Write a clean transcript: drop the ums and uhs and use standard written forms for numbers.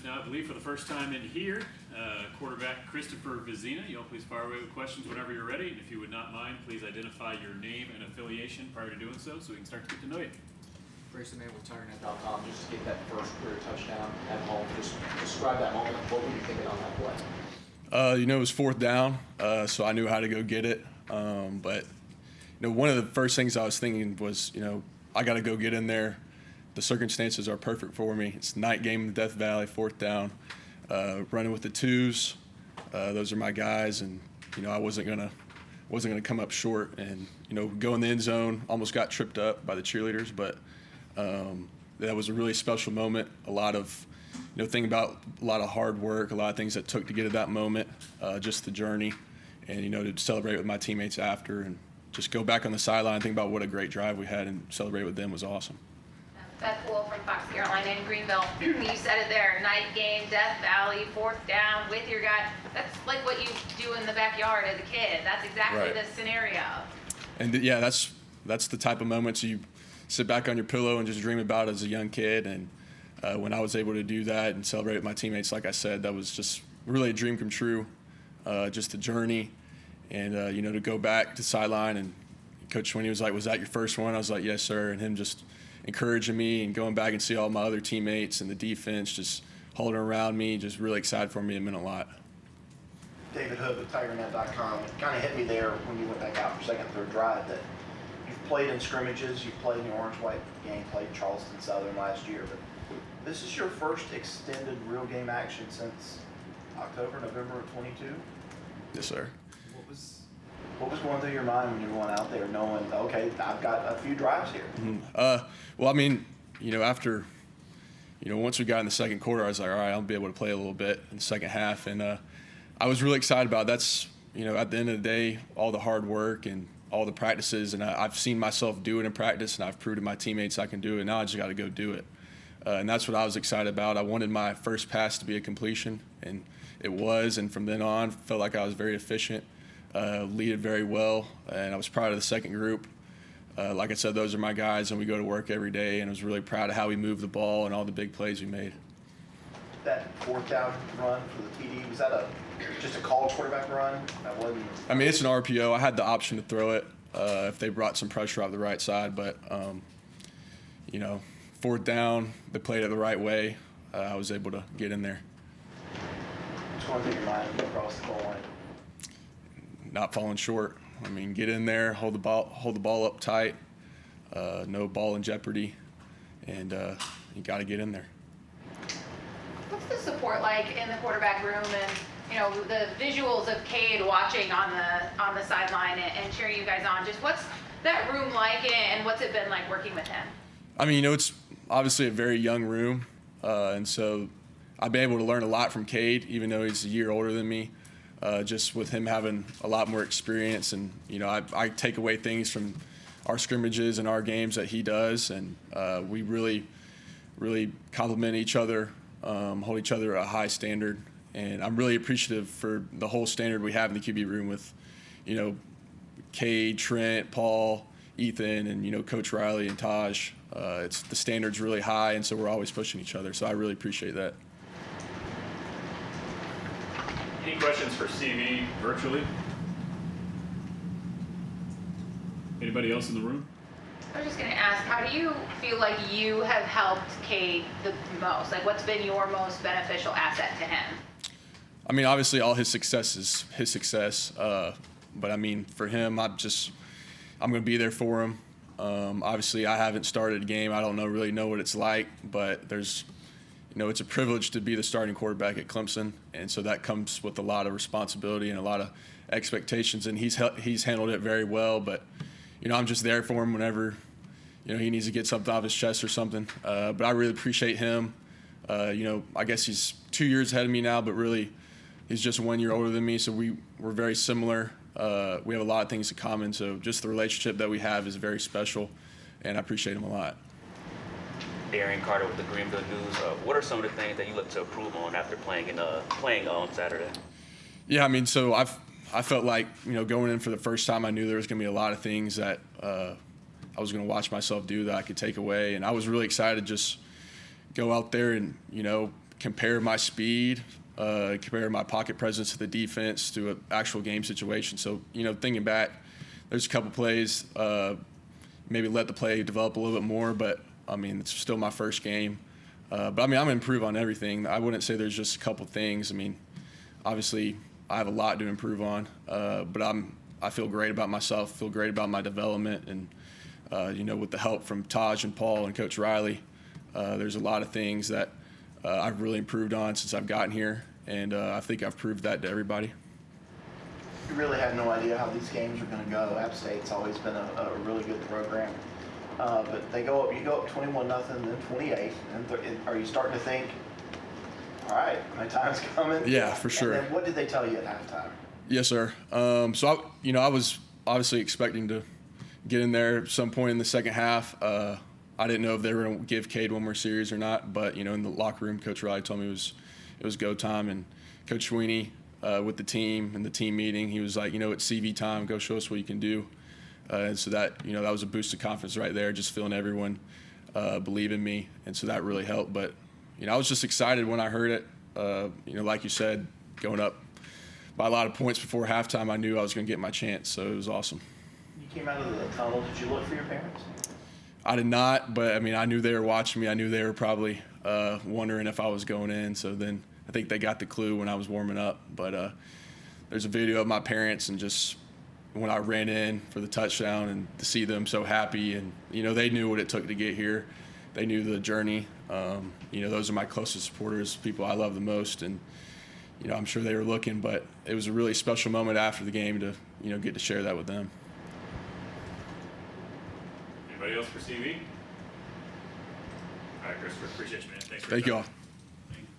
now, I believe for the first time in here, quarterback Christopher Vizzina. You'll please fire away with questions whenever you're ready. And if you would not mind, please identify your name and affiliation prior to doing so we can start to get to know you. Grayson May with Untitled.com, just to get that first career touchdown at home. Just describe that moment. What were you thinking on that play? It was fourth down, so I knew how to go get it. But one of the first things I was thinking was, I got to go get in there. The circumstances are perfect for me. It's night game in the Death Valley, fourth down, running with the twos. Those are my guys, and I wasn't gonna come up short, and go in the end zone. Almost got tripped up by the cheerleaders, but that was a really special moment. A lot of thinking about a lot of hard work, a lot of things that took to get to that moment, just the journey, and to celebrate with my teammates after, and just go back on the sideline, think about what a great drive we had, and celebrate with them was awesome. Beth Poole from Fox Carolina in Greenville. You said it there, night game, Death Valley, fourth down with your guy. That's like what you do in the backyard as a kid. That's exactly Right. the scenario. And yeah, that's the type of moments you sit back on your pillow and just dream about as a young kid. And when I was able to do that and celebrate with my teammates, like I said, that was just really a dream come true. Just the journey, and to go back to sideline, and Coach Swinney was like, "Was that your first one?" I was like, "Yes, sir." And him just encouraging me and going back and see all my other teammates and the defense just holding around me, just really excited for me. It meant a lot. David Hood with TigerNet.com. It kind of hit me there when you went back out for second, third drive that you've played in scrimmages, you've played in the orange-white game, played Charleston Southern last year, but this is your first extended real game action since October, November of 22? Yes, sir. What was going through your mind when you were going out there knowing, okay, I've got a few drives here? Well, I mean, after, once we got in the second quarter, I was like, all right, I'll be able to play a little bit in the second half. And I was really excited about it. That's, at the end of the day, all the hard work and all the practices. And I've seen myself do it in practice, and I've proved to my teammates I can do it. Now I just got to go do it. And that's what I was excited about. I wanted my first pass to be a completion, and it was. And from then on, felt like I was very efficient. Leaded very well, and I was proud of the second group. Like I said, those are my guys, and we go to work every day, and I was really proud of how we moved the ball and all the big plays we made. That fourth down run for the TD, was that just a college quarterback run? That wasn't. I mean, it's an RPO. I had the option to throw it if they brought some pressure off the right side, but fourth down, they played it the right way. I was able to get in there. What's going through your mind when you cross the goal line? Not falling short. I mean, get in there, hold the ball up tight, no ball in jeopardy, and you got to get in there. What's the support like in the quarterback room, and the visuals of Cade watching on the sideline and cheering you guys on? Just what's that room like, and what's it been like working with him? I mean, it's obviously a very young room, and so I've been able to learn a lot from Cade, even though he's a year older than me. Just with him having a lot more experience, and I take away things from our scrimmages and our games that he does, and we really complement each other, hold each other at a high standard, and I'm really appreciative for the whole standard we have in the QB room with, Cade, Trent, Paul, Ethan, and Coach Riley and Taj. The standard's really high, and so we're always pushing each other. So I really appreciate that. Any questions for CV virtually? Anybody else in the room? I was just going to ask, how do you feel like you have helped Cade the most? Like, what's been your most beneficial asset to him? I mean, obviously, all his success is his success. But I mean, for him, I'm going to be there for him. Obviously, I haven't started a game. I don't really know what it's like, but it's a privilege to be the starting quarterback at Clemson, and so that comes with a lot of responsibility and a lot of expectations, and he's handled it very well. But I'm just there for him whenever he needs to get something off his chest or something. But I really appreciate him. I guess he's 2 years ahead of me now, but really he's just 1 year older than me, so we're very similar. We have a lot of things in common, so just the relationship that we have is very special, and I appreciate him a lot. Darian Carter with the Greenville News. What are some of the things that you look to improve on after playing on Saturday? Yeah, I mean, so I felt like going in for the first time, I knew there was going to be a lot of things that I was going to watch myself do that I could take away, and I was really excited to just go out there and compare my speed, compare my pocket presence to the defense to an actual game situation. So, thinking back, there's a couple plays, maybe let the play develop a little bit more, but, it's still my first game. But, I'm going to improve on everything. I wouldn't say there's just a couple things. Obviously, I have a lot to improve on, but I feel great about myself, feel great about my development, and, with the help from Taj and Paul and Coach Riley, there's a lot of things that I've really improved on since I've gotten here, and I think I've proved that to everybody. You really have no idea how these games are going to go. App State's always been a really good program. But you go up 21-0, then 28. And are you starting to think, all right, my time's coming? Yeah, for sure. And then what did they tell you at halftime? Yes, sir. So, I was obviously expecting to get in there at some point in the second half. I didn't know if they were going to give Cade one more series or not, but, in the locker room, Coach Riley told me it was go time. And Coach Sweeney with the team and the team meeting, he was like, it's CV time, go show us what you can do. And so that, that was a boost of confidence right there, just feeling everyone believe in me. And so that really helped. But, I was just excited when I heard it. Like you said, going up by a lot of points before halftime, I knew I was going to get my chance. So it was awesome. You came out of the tunnel. Did you look for your parents? I did not, but, I knew they were watching me. I knew they were probably wondering if I was going in. So then I think they got the clue when I was warming up. But there's a video of my parents and just when I ran in for the touchdown and to see them so happy. And, they knew what it took to get here. They knew the journey. Those are my closest supporters, people I love the most. And, I'm sure they were looking, but it was a really special moment after the game to, get to share that with them. Anybody else for CV? All right, Christopher, appreciate you, man. Thanks for your Thank you time. all.